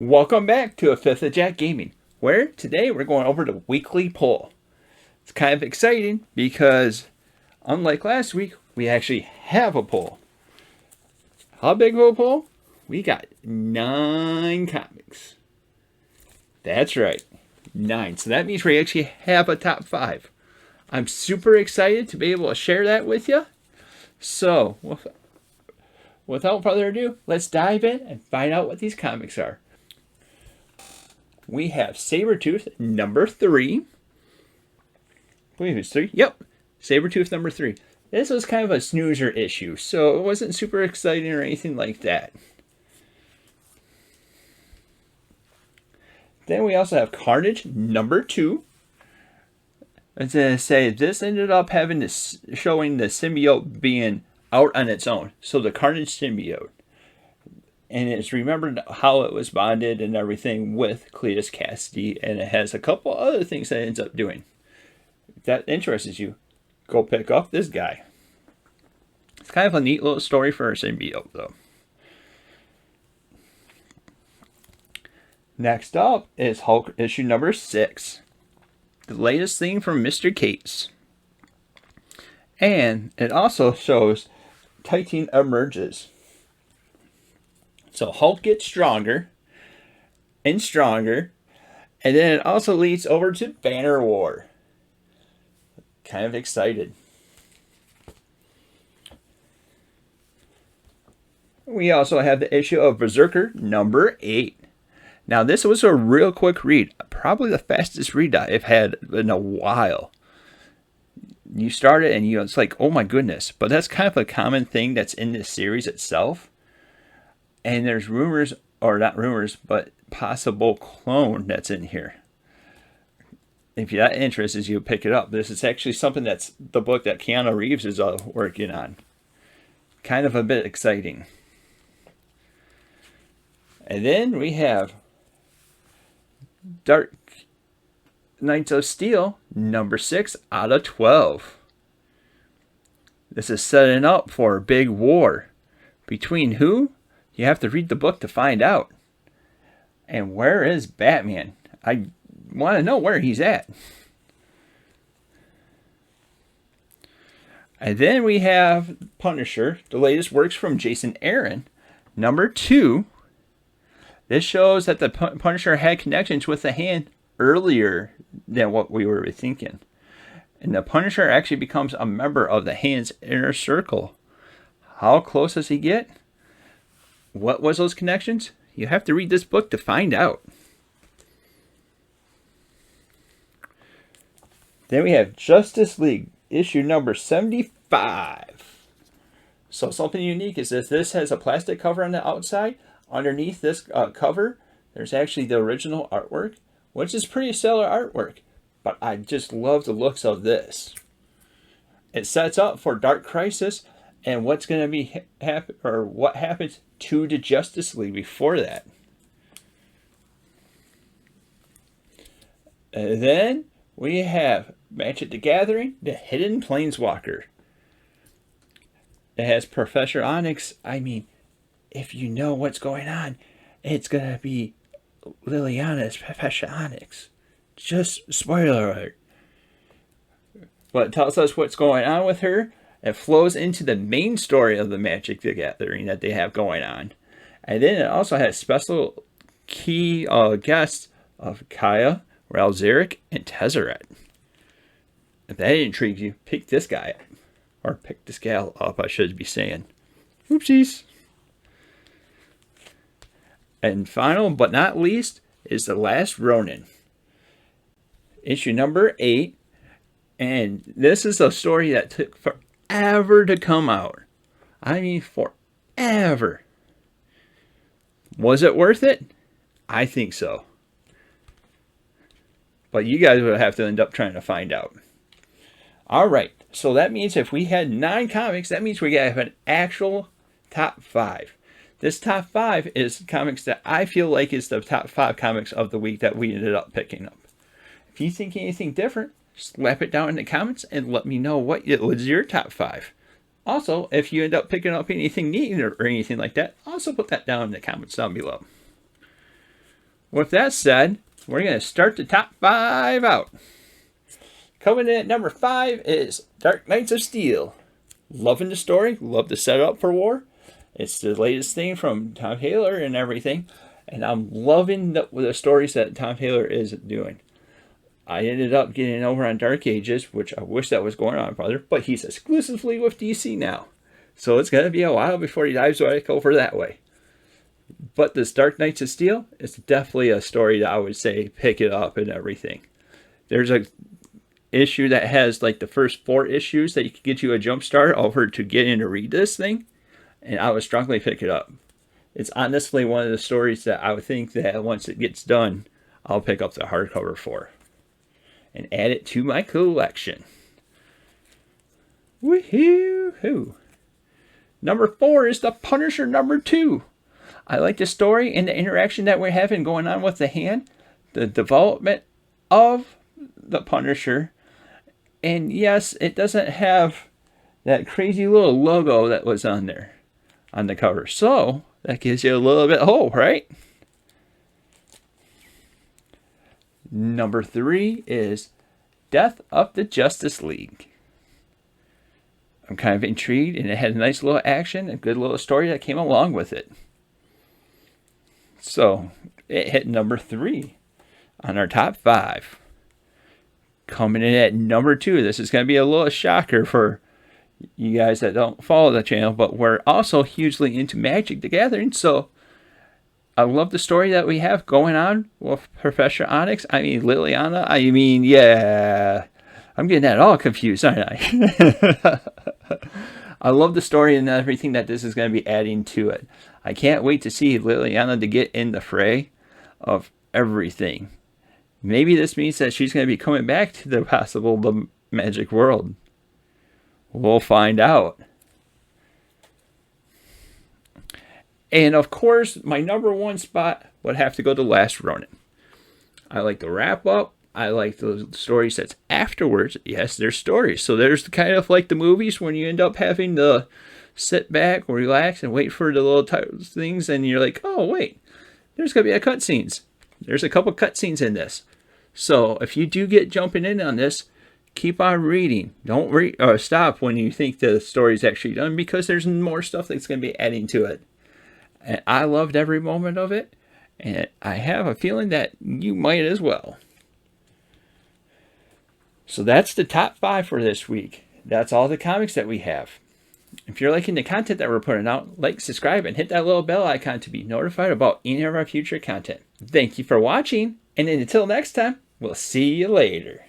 Welcome back to A Fifth of Jack Gaming, where today we're going over the weekly poll. It's kind of exciting because, unlike last week, we actually have a poll. How big of a poll? We got 9 comics. That's right, 9. So that means we actually have a top 5. I'm super excited to be able to share that with you. So, without further ado, let's dive in and find out what these comics are. We have Sabretooth number 3. I believe it's 3. Yep. Sabretooth number 3. This was kind of a snoozer issue, so it wasn't super exciting or anything like that. Then we also have Carnage number 2. As I say, this ended up having this showing the symbiote being out on its own. So the Carnage symbiote. And it's remembered how it was bonded and everything with Cletus Cassidy, and it has a couple other things that it ends up doing. If that interests you, go pick up this guy. It's kind of a neat little story for a symbiote, though. Next up is Hulk issue number 6. The latest thing from Mr. Cates. And it also shows Titan emerges. So Hulk gets stronger and stronger, and then it also leads over to Banner War. Kind of excited. We also have the issue of Berserker number 8. Now this was a real quick read, probably the fastest read I've had in a while. You start it and it's like, oh my goodness, but that's kind of a common thing that's in this series itself. And there's rumors, or not rumors, but possible clone that's in here. If that interests you, pick it up. This is actually something that's the book that Keanu Reeves is working on. Kind of a bit exciting. And then we have Dark Knights of Steel, number 6 out of 12. This is setting up for a big war. Between who? You have to read the book to find out. And where is Batman? I want to know where he's at. And then we have Punisher, the latest works from Jason Aaron, number 2. This shows that the Punisher had connections with the Hand earlier than what we were thinking. And the Punisher actually becomes a member of the Hand's inner circle. How close does he get? What was those connections? You have to read this book to find out. Then we have Justice League, issue number 75. So something unique is that this has a plastic cover on the outside. Underneath this cover, there's actually the original artwork, which is pretty stellar artwork. But I just love the looks of this. It sets up for Dark Crisis and what's going to be what happens to the Justice League before that. And then we have Magic the Gathering, the Hidden Planeswalker. It has Professor Onyx. I mean, if you know what's going on, it's going to be Liliana's Professor Onyx. Just spoiler alert. But it tells us what's going on with her. It flows into the main story of the Magic the Gathering that they have going on. And then it also has special key guests of Kaya, Ralzeric, and Tezzeret. If that intrigues you, pick this guy up. Or pick this gal up, I should be saying. Oopsies. And final but not least is The Last Ronin. Issue number 8. And this is a story that took forever to come out. I mean, forever. Was it worth it? I think so. But you guys will have to end up trying to find out. Alright, so that means if we had 9 comics, that means we have an actual top 5. This top 5 is comics that I feel like is the top 5 comics of the week that we ended up picking up. If you think anything different, slap it down in the comments and let me know what was your top 5. Also, if you end up picking up anything neat or anything like that, also put that down in the comments down below. with that said, we're going to start the top 5 out. Coming in at number 5 is Dark Knights of Steel. Loving the story, love the setup for war. It's the latest thing from Tom Taylor and everything. And I'm loving the stories that Tom Taylor is doing. I ended up getting over on Dark Ages, which I wish that was going on further, but he's exclusively with DC now. So it's going to be a while before he dives right over that way. But this Dark Knights of Steel is definitely a story that I would say pick it up and everything. There's a issue that has like the first 4 issues that could get you a jump start over to get in to read this thing, and I would strongly pick it up. It's honestly one of the stories that I would think that once it gets done, I'll pick up the hardcover for and add it to my collection. Woohoo! Number 4 is The Punisher number 2. I like the story and the interaction that we're having going on with the hand, the development of the Punisher. And yes, it doesn't have that crazy little logo that was on there on the cover. So that gives you a little bit of hope, right? Number 3 is Death of the Justice League. I'm kind of intrigued, and it had a nice little action, a good little story that came along with it. So it hit number 3 on our top 5. Coming in at number 2, this is going to be a little shocker for you guys that don't follow the channel, but we're also hugely into Magic the Gathering, so I love the story that we have going on with Professor Onyx. Liliana. I'm getting that all confused, aren't I? I love the story and everything that this is going to be adding to it. I can't wait to see Liliana to get in the fray of everything. Maybe this means that she's going to be coming back to the Magic world. We'll find out. And of course, my number 1 spot would have to go to Last Ronin. I like the wrap up. I like the story sets afterwards. Yes, there's stories. So there's kind of like the movies when you end up having to sit back, relax, and wait for the little things, and you're like, oh wait, there's gonna be a cutscenes. There's a couple cutscenes in this. So if you do get jumping in on this, keep on reading. Don't stop when you think the story's actually done, because there's more stuff that's gonna be adding to it. And I loved every moment of it, and I have a feeling that you might as well. So that's the top 5 for this week. That's all the comics that we have. If you're liking the content that we're putting out, like, subscribe, and hit that little bell icon to be notified about any of our future content. Thank you for watching, and until next time, we'll see you later.